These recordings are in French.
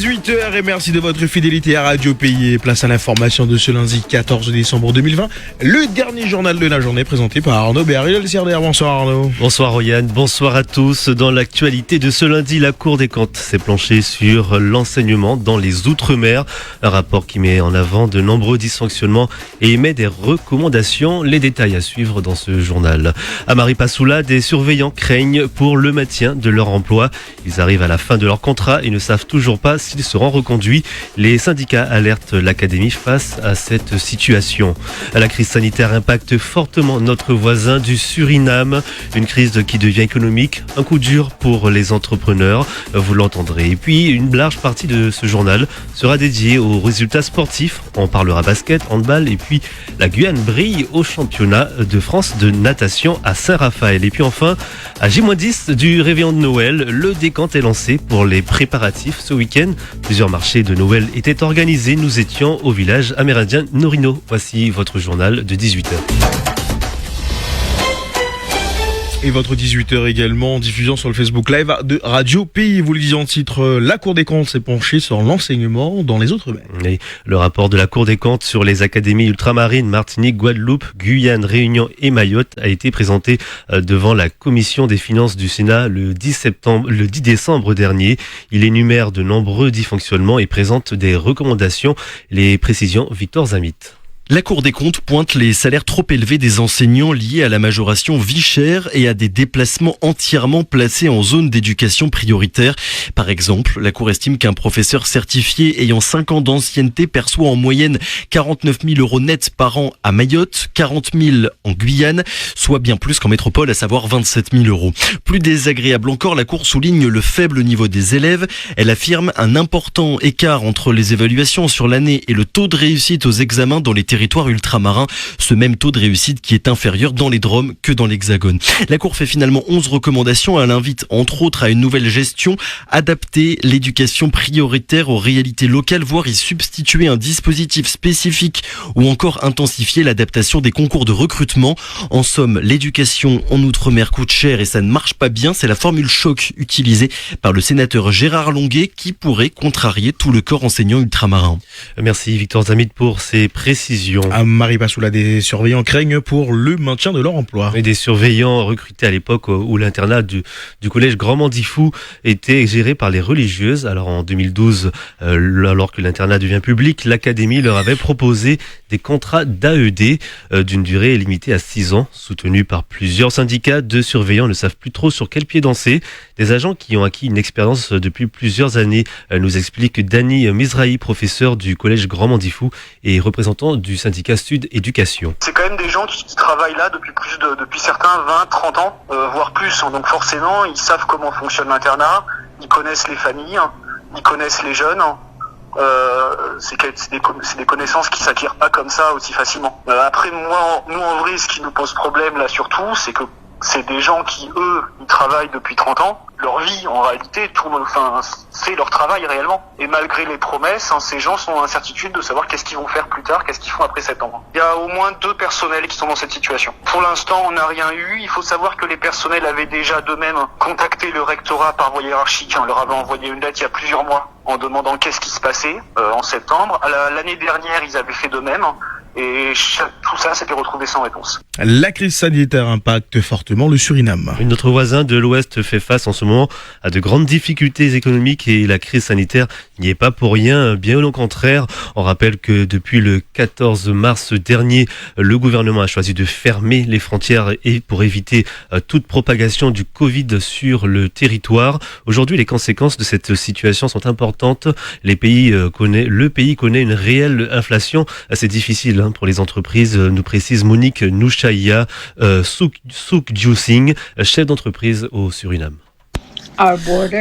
18h et merci de votre fidélité à Radio Pays et place à l'information de ce lundi 14 décembre 2020. Le dernier journal de la journée présenté par Arnaud Berriel-Cerder. Bonsoir Arnaud. Bonsoir Royan, bonsoir à tous. Dans l'actualité de ce lundi, la Cour des comptes s'est penchée sur l'enseignement dans les Outre-mer. Un rapport qui met en avant de nombreux dysfonctionnements et émet des recommandations. Les détails à suivre dans ce journal. À Maripasoula, des surveillants craignent pour le maintien de leur emploi. Ils arrivent à la fin de leur contrat et ne savent toujours pas s'ils seront reconduits. Les syndicats alertent l'académie face à cette situation. La crise sanitaire impacte fortement notre voisin du Suriname. Une crise qui devient économique, un coup dur pour les entrepreneurs, vous l'entendrez. Et puis, une large partie de ce journal sera dédiée aux résultats sportifs. On parlera basket, handball et puis la Guyane brille au championnat de France de natation à Saint-Raphaël. Et puis enfin, à J-10 du réveillon de Noël, le décompte est lancé pour les préparatifs ce week-end. Plusieurs marchés de Noël étaient organisés. Nous étions au village amérindien Norino. Voici votre journal de 18h. Et votre 18h également en diffusion sur le Facebook Live de Radio Pays. Vous le disiez en titre, la Cour des comptes s'est penchée sur l'enseignement dans les Outre-mer. Et le rapport de la Cour des comptes sur les académies ultramarines Martinique, Guadeloupe, Guyane, Réunion et Mayotte a été présenté devant la Commission des finances du Sénat le 10 décembre dernier. Il énumère de nombreux dysfonctionnements et présente des recommandations. Les précisions, Victor Zamit. La Cour des comptes pointe les salaires trop élevés des enseignants liés à la majoration vie chère et à des déplacements entièrement placés en zone d'éducation prioritaire. Par exemple, la Cour estime qu'un professeur certifié ayant 5 ans d'ancienneté perçoit en moyenne 49 000 euros nets par an à Mayotte, 40 000 en Guyane, soit bien plus qu'en métropole, à savoir 27 000 euros. Plus désagréable encore, la Cour souligne le faible niveau des élèves. Elle affirme un important écart entre les évaluations sur l'année et le taux de réussite aux examens dans les territoire ultramarin, ce même taux de réussite qui est inférieur dans les DROM que dans l'Hexagone. La Cour fait finalement 11 recommandations. Elle invite entre autres à une nouvelle gestion, adapter l'éducation prioritaire aux réalités locales, voire y substituer un dispositif spécifique ou encore intensifier l'adaptation des concours de recrutement. En somme, l'éducation en Outre-mer coûte cher et ça ne marche pas bien. C'est la formule choc utilisée par le sénateur Gérard Longuet qui pourrait contrarier tout le corps enseignant ultramarin. Merci Victor Zamit pour ces précisions. À Maripasoula, des surveillants craignent pour le maintien de leur emploi. Et des surveillants recrutés à l'époque où l'internat du collège Grand Mandifou était géré par les religieuses. Alors en 2012, alors que l'internat devient public, l'académie leur avait proposé des contrats d'AED d'une durée limitée à 6 ans, soutenus par plusieurs syndicats. De surveillants ne savent plus trop sur quel pied danser. Des agents qui ont acquis une expérience depuis plusieurs années, nous explique Dany Mizrahi, professeur du collège Grand Mandifou et représentant du syndicat Sud Éducation. C'est quand même des gens qui travaillent là depuis certains 20, 30 ans, voire plus. Donc forcément, ils savent comment fonctionne l'internat, ils connaissent les familles, ils connaissent les jeunes. C'est des connaissances qui s'acquièrent pas comme ça aussi facilement. Après, nous en vrai, ce qui nous pose problème là surtout, c'est que c'est des gens qui, eux, ils travaillent depuis 30 ans. Leur vie, en réalité, c'est leur travail réellement. Et malgré les promesses, ces gens sont en incertitude de savoir qu'est-ce qu'ils vont faire plus tard, qu'est-ce qu'ils font après 7 ans. Il y a au moins 2 personnels qui sont dans cette situation. Pour l'instant, on n'a rien eu. Il faut savoir que les personnels avaient déjà d'eux-mêmes contacté le rectorat par voie hiérarchique. On leur avait envoyé une lettre il y a plusieurs mois en demandant qu'est-ce qui se passait en septembre. L'année dernière, ils avaient fait de même. Et tout ça s'était retrouvé sans réponse. La crise sanitaire impacte fortement le Suriname. Notre voisin de l'Ouest fait face en ce moment à de grandes difficultés économiques et la crise sanitaire n'y est pas pour rien, bien au contraire. On rappelle que depuis le 14 mars dernier, le gouvernement a choisi de fermer les frontières et pour éviter toute propagation du Covid sur le territoire. Aujourd'hui, les conséquences de cette situation sont importantes. Le pays connaît une réelle inflation. C'est difficile pour les entreprises, nous précise Monique Nouchaïa Soukdjousing, chef d'entreprise au Suriname.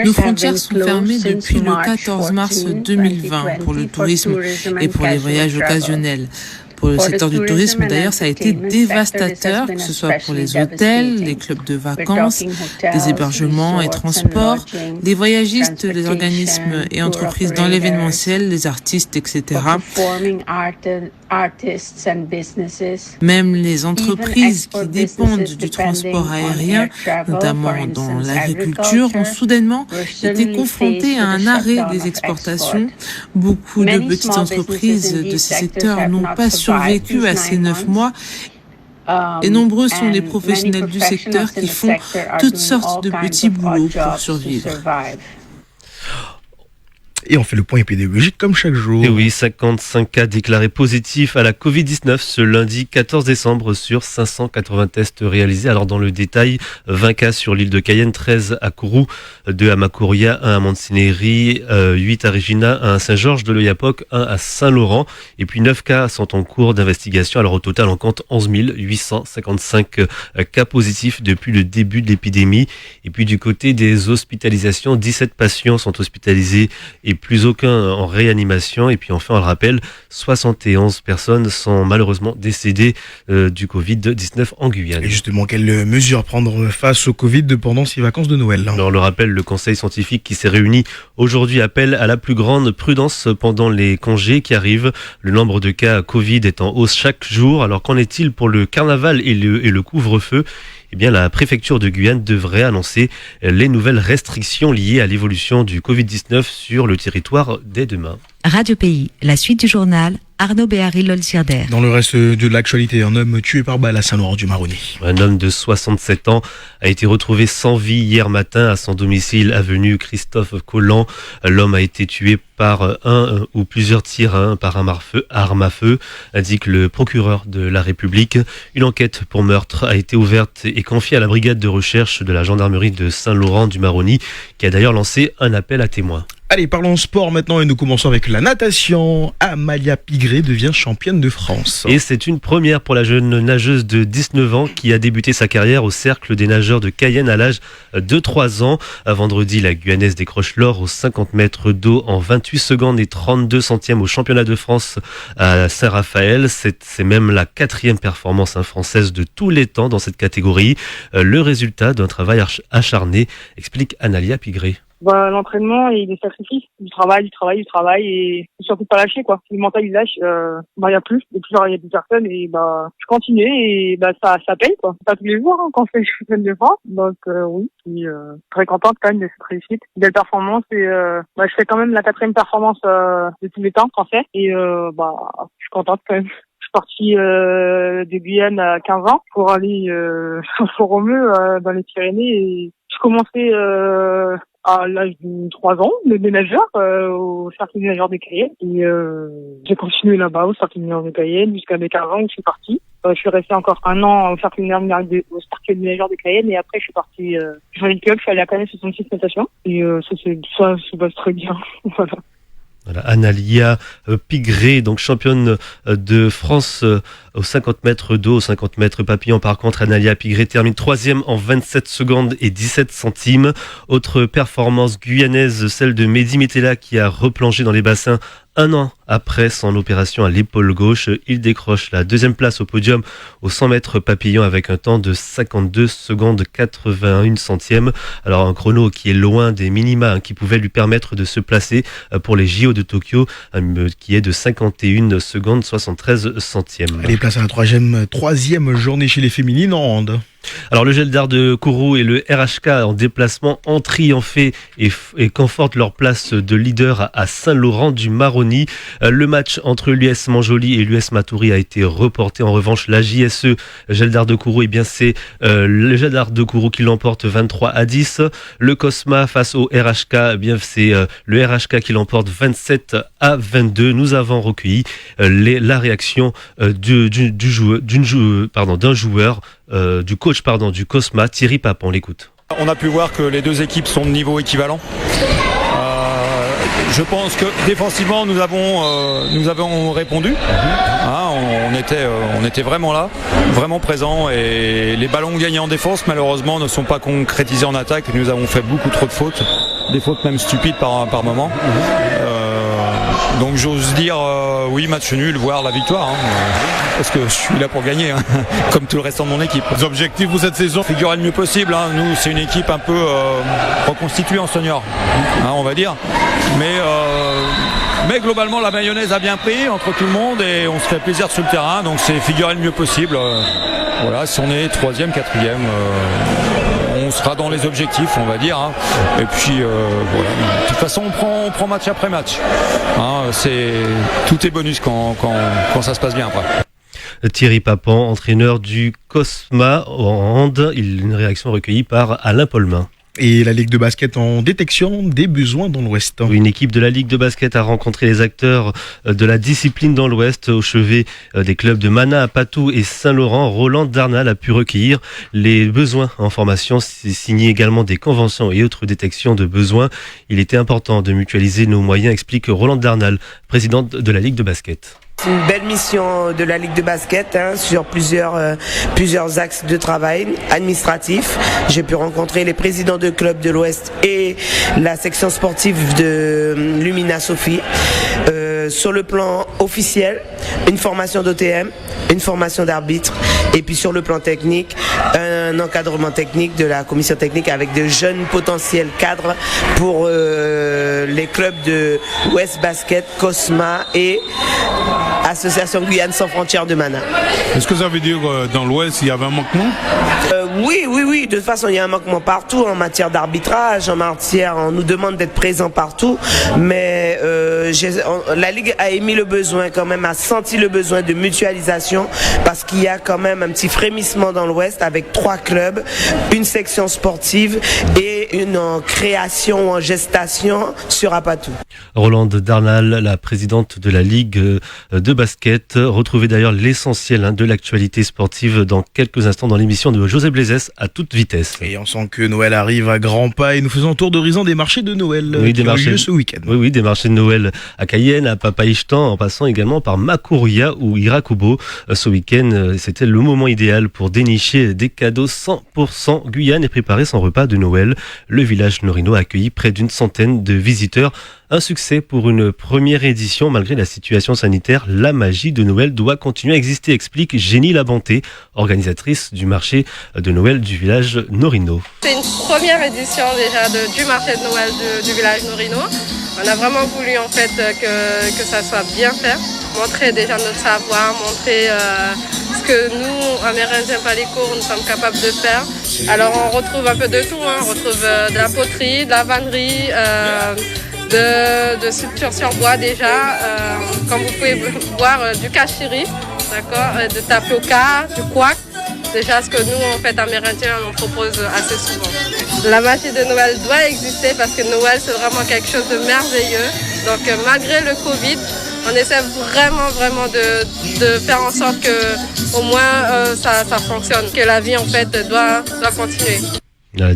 Nos frontières sont fermées depuis le 14 mars 2020 pour le tourisme et pour les voyages occasionnels. Pour le secteur du tourisme, d'ailleurs, ça a été dévastateur, que ce soit pour les hôtels, les clubs de vacances, les hébergements et transports, les voyagistes, les organismes et entreprises dans l'événementiel, les artistes, etc. Même les entreprises qui dépendent du transport aérien, notamment dans l'agriculture, ont soudainement été confrontées à un arrêt des exportations. Beaucoup de petites entreprises de ces secteurs n'ont pas survécu à ces 9 mois. Et nombreux sont les professionnels du secteur qui font toutes sortes de petits boulots pour survivre. Et on fait le point épidémiologique comme chaque jour. Et oui, 55 cas déclarés positifs à la Covid-19 ce lundi 14 décembre sur 580 tests réalisés. Alors dans le détail, 20 cas sur l'île de Cayenne, 13 à Kourou, 2 à Makouria, 1 à Montsinéry, 8 à Regina, 1 à Saint-Georges de l'Oyapock, 1 à Saint-Laurent. Et puis 9 cas sont en cours d'investigation. Alors au total, on compte 11 855 cas positifs depuis le début de l'épidémie. Et puis du côté des hospitalisations, 17 patients sont hospitalisés et plus aucun en réanimation. Et puis enfin, on le rappelle, 71 personnes sont malheureusement décédées du Covid-19 en Guyane. Et justement, quelles mesures prendre face au Covid pendant ces vacances de Noël? Alors, on le rappelle, le conseil scientifique qui s'est réuni aujourd'hui appelle à la plus grande prudence pendant les congés qui arrivent. Le nombre de cas Covid est en hausse chaque jour. Alors qu'en est-il pour le carnaval et le couvre-feu? Eh bien, la préfecture de Guyane devrait annoncer les nouvelles restrictions liées à l'évolution du Covid-19 sur le territoire dès demain. Radio Pays, la suite du journal, Arnaud Béhari-Lolsirder. Dans le reste de l'actualité, un homme tué par balle à Saint-Laurent-du-Maroni. Un homme de 67 ans a été retrouvé sans vie hier matin à son domicile avenue Christophe Colland. L'homme a été tué par un ou plusieurs tirs par arme à feu, indique le procureur de la République. Une enquête pour meurtre a été ouverte et confiée à la brigade de recherche de la gendarmerie de Saint-Laurent-du-Maroni, qui a d'ailleurs lancé un appel à témoins. Allez, parlons sport maintenant et nous commençons avec la natation. Amalia Pigré devient championne de France. Et c'est une première pour la jeune nageuse de 19 ans qui a débuté sa carrière au cercle des nageurs de Cayenne à l'âge de 3 ans. Vendredi, la Guyanaise décroche l'or aux 50 mètres d'eau en 28 secondes et 32 centièmes au championnat de France à Saint-Raphaël. C'est même la 4e performance française de tous les temps dans cette catégorie. Le résultat d'un travail acharné, explique Amalia Pigré. L'entraînement et les sacrifices, du travail et surtout pas lâcher, quoi. Si le mental il lâche, y a plus. Et puis il y a des personnes et je continue et ça paye, quoi. Pas tous les jours quand on fait le championne de France. Donc oui, je suis très contente quand même de cette réussite. Belle performance et je fais quand même la 4e performance de tous les temps français et je suis contente quand même. Je suis partie de Guyane à 15 ans pour aller à Fort-Romeu dans les Pyrénées et je commençais à l'âge de 3 ans, le nageur, au cercle des nageurs de Cayenne. Et j'ai continué là-bas au cercle des nageurs de Cayenne jusqu'à mes 15 ans où je suis partie. Je suis restée encore 1 an au cercle des nageurs de Cayenne et après je suis partie sur le club, je suis allée à Canet 66 natation et ça se passe très bien. Voilà. Voilà, Amalia Pigré, donc championne de France aux 50 mètres d'eau, aux 50 mètres papillon. Par contre, Amalia Pigré termine 3e en 27 secondes et 17 centimes. Autre performance guyanaise, celle de Mehdi Metela qui a replongé dans les bassins 1 an après son opération à l'épaule gauche. Il décroche la 2e place au podium aux 100 mètres papillon avec un temps de 52 secondes 81 centièmes. Alors un chrono qui est loin des minima qui pouvaient lui permettre de se placer pour les JO de Tokyo, qui est de 51 secondes 73 centièmes. Allez, place à la troisième journée chez les féminines en hand. Alors le Gel d'Art de Kourou et le RHK en déplacement ont triomphé et confortent leur place de leader à Saint-Laurent-du-Maroni. Le match entre l'US Manjoli et l'US Matoury a été reporté. En revanche, la JSE Gel d'Art de Kourou, c'est le Gel d'Art de Kourou qui l'emporte 23-10. Le Cosma face au RHK, c'est le RHK qui l'emporte 27-22. Nous avons recueilli la réaction d'un joueur du coach du Cosma, Thierry Pape. On l'écoute. On a pu voir que les deux équipes sont de niveau équivalent. Je pense que défensivement nous avons répondu. On était vraiment là, vraiment présents et les ballons gagnés en défense malheureusement ne sont pas concrétisés en attaque. Nous avons fait beaucoup trop de fautes, des fautes même stupides par moment. Donc j'ose dire oui, match nul, voire la victoire. Parce que je suis là pour gagner, comme tout le restant de mon équipe. Les objectifs pour cette saison? Figurer le mieux possible. Nous, c'est une équipe un peu reconstituée en senior, on va dire. Mais Mais globalement, la mayonnaise a bien pris entre tout le monde et on se fait plaisir sur le terrain. Donc c'est figurer le mieux possible. Voilà, si on est 3e, 4e, on sera dans les objectifs, on va dire. Hein. Et puis voilà. De toute façon, on prend match après match. Hein, tout est bonus quand ça se passe bien après. Thierry Papan, entraîneur du Cosma en hand, une réaction recueillie par Alain Paulmin. Et la Ligue de basket en détection des besoins dans l'Ouest. Une équipe de la Ligue de basket a rencontré les acteurs de la discipline dans l'Ouest au chevet des clubs de Mana à Patou et Saint-Laurent. Roland Darnal a pu recueillir les besoins en formation, signer également des conventions et autres détections de besoins. Il était important de mutualiser nos moyens, explique Roland Darnal, président de la Ligue de basket. C'est une belle mission de la Ligue de basket sur plusieurs axes de travail administratifs. J'ai pu rencontrer les présidents de clubs de l'Ouest et la section sportive de Lumina Sophie. Sur le plan officiel, une formation d'OTM, une formation d'arbitre et puis sur le plan technique, un encadrement technique de la commission technique avec de jeunes potentiels cadres pour les clubs de West Basket, Cosma et Association Guyane sans frontières de Mana. Est-ce que ça veut dire dans l'Ouest il y avait un manquement ? Oui. De toute façon, il y a un manquement partout en matière d'arbitrage, on nous demande d'être présent partout, mais la Ligue a émis le besoin quand même, a senti le besoin de mutualisation parce qu'il y a quand même un petit frémissement dans l'Ouest avec 3 clubs, une section sportive et une en création, en gestation sur Apatou. Roland Darnal, la présidente de la Ligue de basket, retrouvez d'ailleurs l'essentiel de l'actualité sportive dans quelques instants dans l'émission de José Blaisès à toute vitesse. Et on sent que Noël arrive à grands pas et nous faisons un tour d'horizon des marchés de Noël qui ont eu lieu ce week-end. Oui, des marchés de Noël à Cayenne, à Papaïchtan, en passant également par Makouria ou Irakubo. Ce week-end, c'était le moment idéal pour dénicher des cadeaux 100% Guyane et préparer son repas de Noël. Le village Norino a accueilli près d'une centaine de visiteurs. Un succès pour une première édition. Malgré la situation sanitaire, la magie de Noël doit continuer à exister, explique Génie Labonté, organisatrice du marché de Noël du village Norino. C'est une première édition déjà du marché de Noël du village Norino. On a vraiment voulu en fait que ça soit bien fait, montrer déjà notre savoir, montrer ce que nous, Amérindiens Palicourt, nous sommes capables de faire. Alors on retrouve un peu de tout, on retrouve de la poterie, de la vannerie, de sculpture sur bois déjà, comme vous pouvez voir du kachiri, d'accord, de tapioca, du couac, déjà ce que nous en fait Amérindiens on propose assez souvent. La magie de Noël doit exister parce que Noël c'est vraiment quelque chose de merveilleux, donc malgré le Covid, on essaie vraiment de faire en sorte que au moins ça fonctionne, que la vie en fait doit continuer.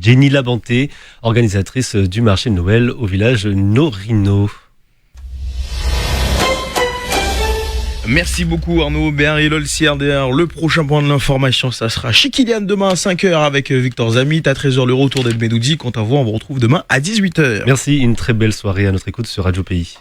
Jenny Labonté, organisatrice du marché de Noël au village Norino. Merci beaucoup Arnaud Aubert et Lol CRDR. Le prochain point de l'information, ça sera chez Kylian demain à 5h avec Victor Zamit. À 13h, le retour d'Ed Medoudi. Quant à vous, on vous retrouve demain à 18h. Merci, une très belle soirée à notre écoute sur Radio Pays.